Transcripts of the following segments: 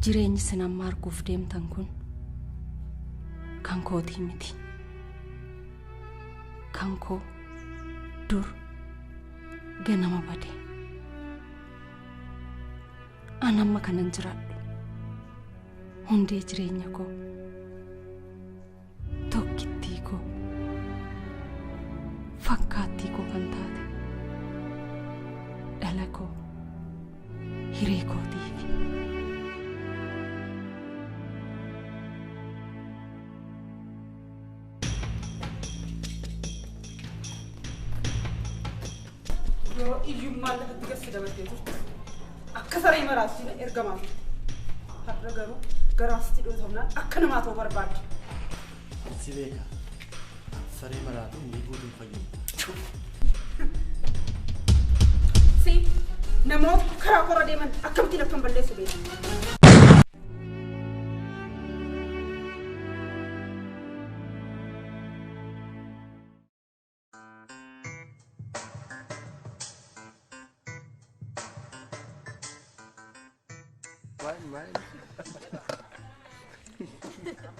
jireenyi sinammaa arguuf deemtan kun kan kootii miti. Kan koo dur ganama bade. An amma kanan jiraadhu. Hundee jireenya koo. Tokkittii koo. Fakkaattii koo kan taate. Dhala koo. Hiree kootiifi. iyyummaa lafatti gassidamatti jirtu akka saree maraatti ergamaa har'a garuu garaasti dhootamnaan akka namaa ta'uu barbaadde. Si beeka saree maraatu inni guutuun fayyadu. Si namoota karaa korra deeman akkamittiin akkam balleessu beeku.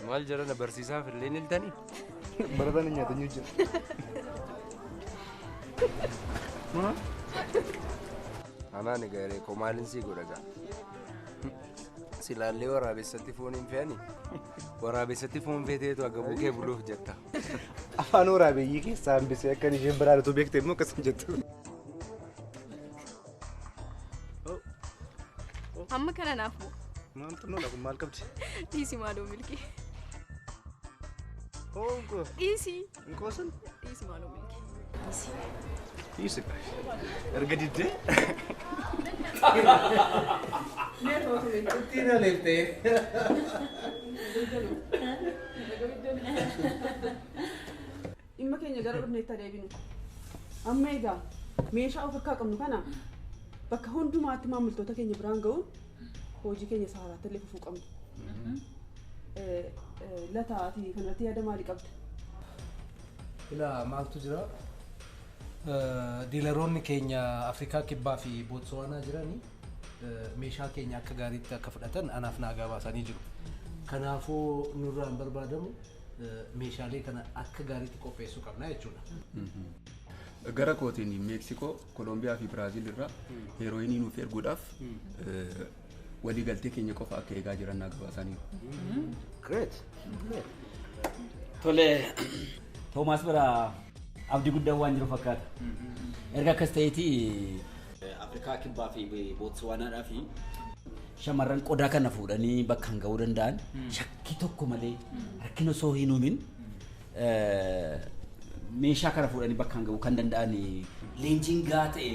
Maal jarana barsiisaaf illee ni iltanii? Barataan nyaatanii jira. Anaan egaa koo maalin sii godhagaa? Silaallee waraabessatti foon hin fe'anii? Waraabessatti foon feeteetu akka bukee buluuf jetta. Afaan waraabeeyyii keessaa hambisee akkan isheen biraadhatu beekte immoo akkasuma jettu. Amma kana naafu. Maaltu nola kun maal qabdi? Dhiisi maaloo milki. Onko. Dhiisi. Nkoosan? Dhiisi maaloo milki. Dhiisi. Dhiisi. Erga diddee. Ittiin aleeftee. Dhimma keenya gara dhufneetti adeebinu. Amma egaa meeshaa of harkaa qabnu kana bakka hundumaatti maamiltoota keenya biraan ga'uun hojii keenya saaraatti illee fufuu qabnu. Lataati kanarratti yaada maalii qabda? Ilaa maaltu jira? Diilaroonni keenya Afrikaa Kibbaa fi Bootsuwaanaa jiranii meeshaa keenya akka gaariitti akka fudhatan anaaf naagaa baasanii jiru. Kanaafuu nurraan barbaadamu meeshaalee kana akka gaariitti qopheessuu qabna jechuudha. Gara kootiin Meeksikoo, Kolombiyaa fi Biraaziil irraa heerooyinii nuuf erguudhaaf waliigaltee keenya qofa akka eegaa jiran naagaa baasanii. Great. Tole Toomaas bira abdii guddaan waan jiru fakkaata. Erga akkas ta'eeti Afrikaa Kibbaa fi Bootsuwaanaadhaa fi shamarran qodaa kana fuudhanii bakka ga'uu danda'an shakkii tokko malee rakkina osoo hin uumin meeshaa kana fuudhanii bakka ga'uu kan danda'an leenjiin gahaa ta'e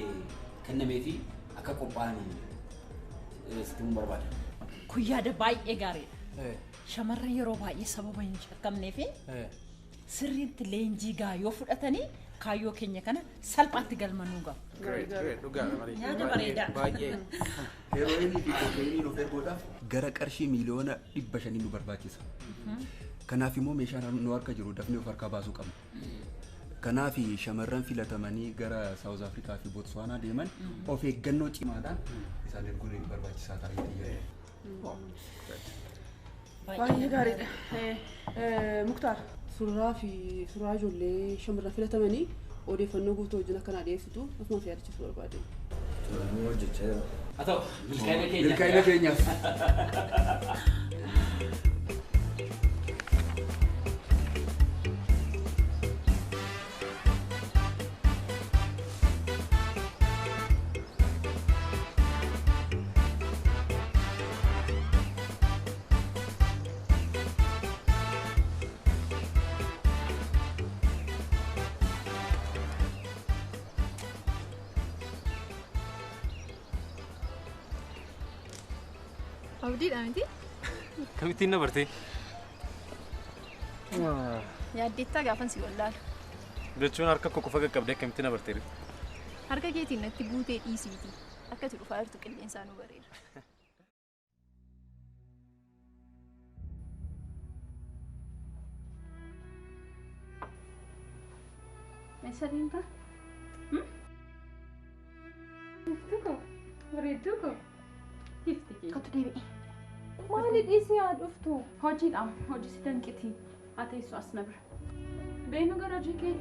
kennameefi akka qophaa'an sitti barbaada. Kun yaada baay'ee gaariidha. Shamarran yeroo baay'ee sababa hin shakkamneef sirriitti leenjii gahaa yoo fudhatanii kaayyoo keenya kana salphaatti galmanuu gahu. Yaada bareedaa. Heerooyinii fi kookeenii nuuf erguudhaaf gara qarshii miliyoona 500 nu barbaachisa. Kanaaf immoo meeshaan nu harka jiru dafnee of harkaa baasuu qabna. Kanaaf shamarran filatamanii gara Saawuz Afrikaa fi Bootsuwaanaa deeman of eeggannoo cimaadhaan isaan erguun barbaachisaa ta'ee Baay'ee gaariidha. Muktaar suuraa fi suuraa ijoollee shamarran filatamanii odeeffannoo guutuu wajjin akkanaa dhiyeessitu akkasumas yaadachiisuu barbaade. Haa ta'u milkaa'ina keenyaaf. Abdiidha miti? Kamittiin na bartee? Yaaddeettaa gaafan si wallaala. Jechuun harka koo qofa qaqqabdee akkamitti na bartee? Harka keetiin natti buutee dhiisiiti. Akkati dhufaa jirtu qilleensaa nu bareeda. Eessa deemta? Iftu ko? Bareedduu ko? Ifti kee? Kottu deebi'i. Maali dhiisee haa dhuftu? Hojiidhaam hojii si danqitii haa teessu as na bira. Beenu gara hojii kee.